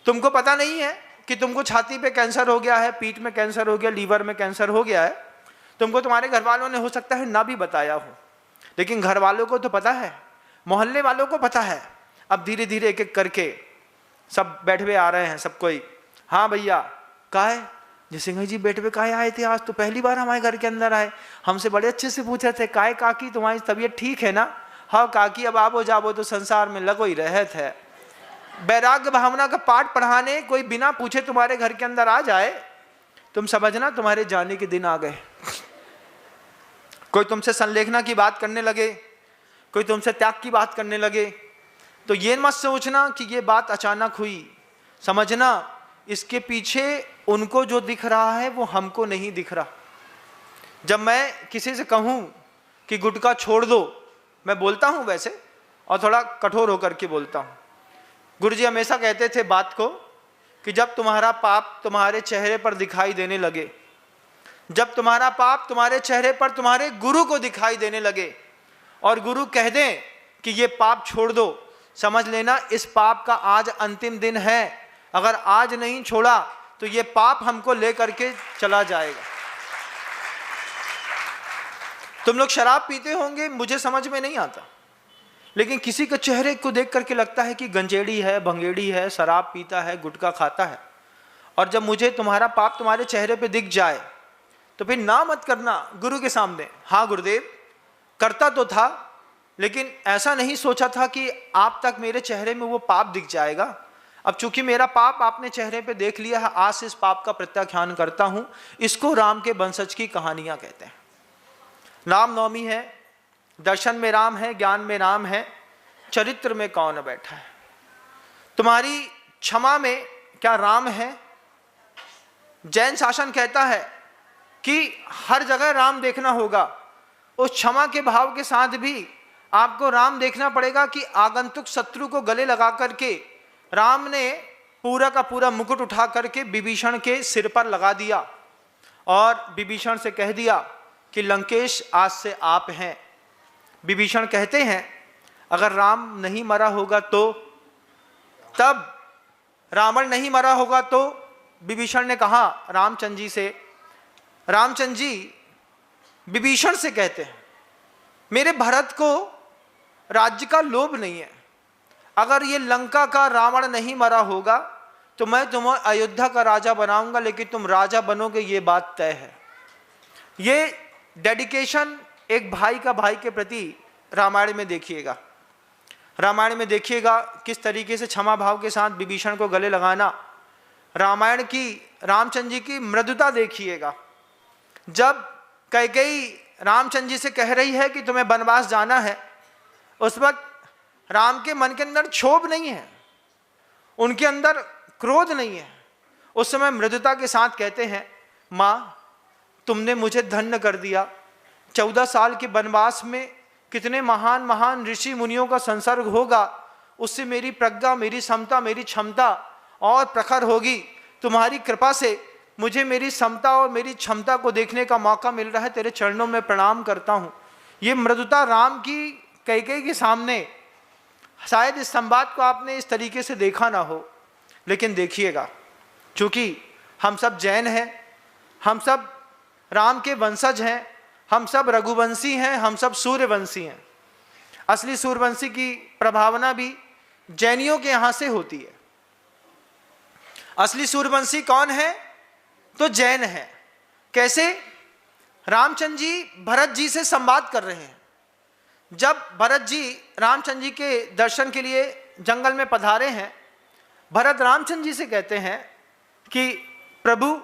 तुमको पता नहीं है कि तुमको छाती पे कैंसर हो गया है, पीठ में कैंसर हो गया, लीवर में कैंसर हो गया है। तुमको तुम्हारे घर वालों ने हो सकता है ना भी बताया हो, लेकिन घर वालों को तो पता है, मोहल्ले वालों को पता है। अब धीरे धीरे एक एक करके सब बैठ हुए आ रहे हैं, सब कोई, हाँ भैया काहे जी सिंह जी बैठ हुए काहे आए थे, आज तो पहली बार हमारे घर के अंदर आए, हमसे बड़े अच्छे से पूछे थे काहे काकी तुम्हारी तबीयत ठीक है ना। हाँ काकी अब आबो जाबो तो संसार में लगो ही रहे थे। वैराग्य भावना का पाठ पढ़ाने कोई बिना पूछे तुम्हारे घर के अंदर आ जाए, तुम समझना तुम्हारे जाने के दिन आ गए। कोई तुमसे संलेखना की बात करने लगे, कोई तुमसे त्याग की बात करने लगे, तो ये मत सोचना कि ये बात अचानक हुई। समझना इसके पीछे उनको जो दिख रहा है वो हमको नहीं दिख रहा। जब मैं किसी से कहूँ कि गुटखा छोड़ दो, मैं बोलता हूँ वैसे और थोड़ा कठोर होकर के बोलता हूँ। गुरुजी हमेशा कहते थे बात को कि जब तुम्हारा पाप तुम्हारे चेहरे पर दिखाई देने लगे, जब तुम्हारा पाप तुम्हारे चेहरे पर तुम्हारे गुरु को दिखाई देने लगे और गुरु कह दें कि ये पाप छोड़ दो, समझ लेना इस पाप का आज अंतिम दिन है। अगर आज नहीं छोड़ा तो ये पाप हमको लेकर के चला जाएगा। तुम लोग शराब पीते होंगे, मुझे समझ में नहीं आता, लेकिन किसी के चेहरे को देख करके लगता है कि गंजेड़ी है, भंगेड़ी है, शराब पीता है, गुटखा खाता है। और जब मुझे तुम्हारा पाप तुम्हारे चेहरे पे दिख जाए तो फिर ना मत करना गुरु के सामने, हाँ गुरुदेव करता तो था लेकिन ऐसा नहीं सोचा था कि आप तक मेरे चेहरे में वो पाप दिख जाएगा। अब चूंकि मेरा पाप आपने चेहरे पे देख लिया है, आज से इस पाप का प्रत्याख्यान करता हूं। इसको राम के वंशज की कहानियां कहते हैं। रामनवमी है, दर्शन में राम है, ज्ञान में राम है, चरित्र में कौन बैठा है। तुम्हारी क्षमा में क्या राम है? जैन शासन कहता है कि हर जगह राम देखना होगा। उस क्षमा के भाव के साथ भी आपको राम देखना पड़ेगा कि आगंतुक शत्रु को गले लगा करके राम ने पूरा का पूरा मुकुट उठा करके विभीषण के सिर पर लगा दिया और विभीषण से कह दिया कि लंकेश आज से आप हैं। विभीषण कहते हैं अगर राम नहीं मरा होगा तो, तब रावण नहीं मरा होगा तो विभीषण ने कहा रामचंद्र जी से, रामचंद्र जी विभीषण से कहते हैं मेरे भरत को राज्य का लोभ नहीं है, अगर ये लंका का रावण नहीं मरा होगा तो मैं तुम्हें अयोध्या का राजा बनाऊंगा, लेकिन तुम राजा बनोगे ये बात तय है। ये डेडिकेशन एक भाई का भाई के प्रति रामायण में देखिएगा। रामायण में देखिएगा किस तरीके से क्षमा भाव के साथ विभीषण को गले लगाना। रामायण की रामचंद्र जी की मृदुता देखिएगा। जब कैकेयी रामचंद्र जी से कह रही है कि तुम्हें वनवास जाना है, उस वक्त राम के मन के अंदर क्षोभ नहीं है, उनके अंदर क्रोध नहीं है। उस समय मृदुता के साथ कहते हैं माँ तुमने मुझे धन्य कर दिया। 14 साल के वनवास में कितने महान महान ऋषि मुनियों का संसर्ग होगा, उससे मेरी प्रज्ञा, मेरी समता, मेरी क्षमता और प्रखर होगी। तुम्हारी कृपा से मुझे मेरी समता और मेरी क्षमता को देखने का मौका मिल रहा है। तेरे चरणों में प्रणाम करता हूँ। ये मृदुता राम की कैकेयी के सामने, शायद इस संवाद को आपने इस तरीके से देखा ना हो, लेकिन देखिएगा क्योंकि हम सब जैन हैं, हम सब राम के वंशज हैं, हम सब रघुवंशी हैं, हम सब सूर्यवंशी हैं। असली सूर्यवंशी की प्रभावना भी जैनियों के यहाँ से होती है। असली सूर्यवंशी कौन है? तो जैन है। कैसे? रामचंद्र जी भरत जी से संवाद कर रहे हैं। जब भरत जी रामचंद्र जी के दर्शन के लिए जंगल में पधारे हैं, भरत रामचंद्र जी से कहते हैं कि प्रभु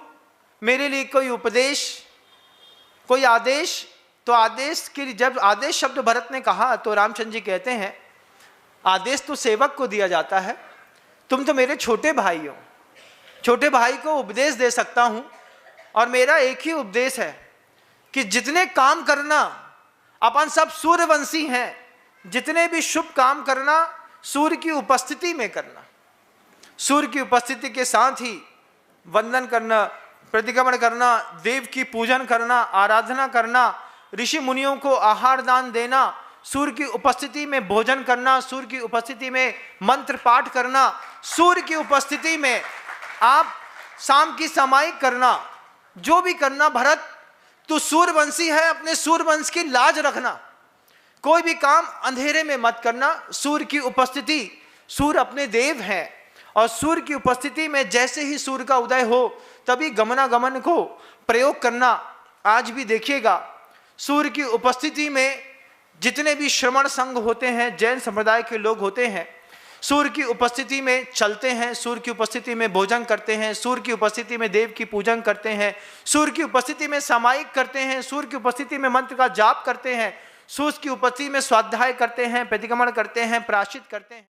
मेरे लिए कोई उपदेश, कोई आदेश। तो आदेश के, जब आदेश शब्द भरत ने कहा तो रामचंद्र जी कहते हैं आदेश तो सेवक को दिया जाता है, तुम तो मेरे छोटे भाई हो, छोटे भाई को उपदेश दे सकता हूं। और मेरा एक ही उपदेश है कि जितने काम करना, अपन सब सूर्यवंशी हैं, जितने भी शुभ काम करना सूर्य की उपस्थिति में करना। सूर्य की उपस्थिति के साथ ही वंदन करना, प्रतिक्रमण करना, देव की पूजन करना, आराधना करना, ऋषि मुनियों को आहार दान देना, सूर्य की उपस्थिति में भोजन करना, सूर्य की उपस्थिति में मंत्र पाठ करना, सूर्य की उपस्थिति में आप शाम की सामायिक करना, जो भी करना। भरत तू सूर्यवंशी है, अपने सूर्यवंश की लाज रखना। कोई भी काम अंधेरे में मत करना। सूर्य की उपस्थिति, सूर्य अपने देव हैं और सूर्य की उपस्थिति में जैसे ही सूर्य का उदय हो तभी गमनागमन को प्रयोग करना। आज भी देखिएगा सूर्य की उपस्थिति में जितने भी श्रमण संघ होते हैं, जैन संप्रदाय के लोग होते हैं, सूर्य की उपस्थिति में चलते हैं, सूर्य की उपस्थिति में भोजन करते हैं, सूर्य की उपस्थिति में देव की पूजन करते हैं, सूर्य की उपस्थिति में सामायिक करते हैं, सूर्य की उपस्थिति में मंत्र का जाप करते हैं, सूर्य की उपस्थिति में स्वाध्याय करते हैं, प्रतिक्रमण करते हैं, प्रायश्चित करते हैं।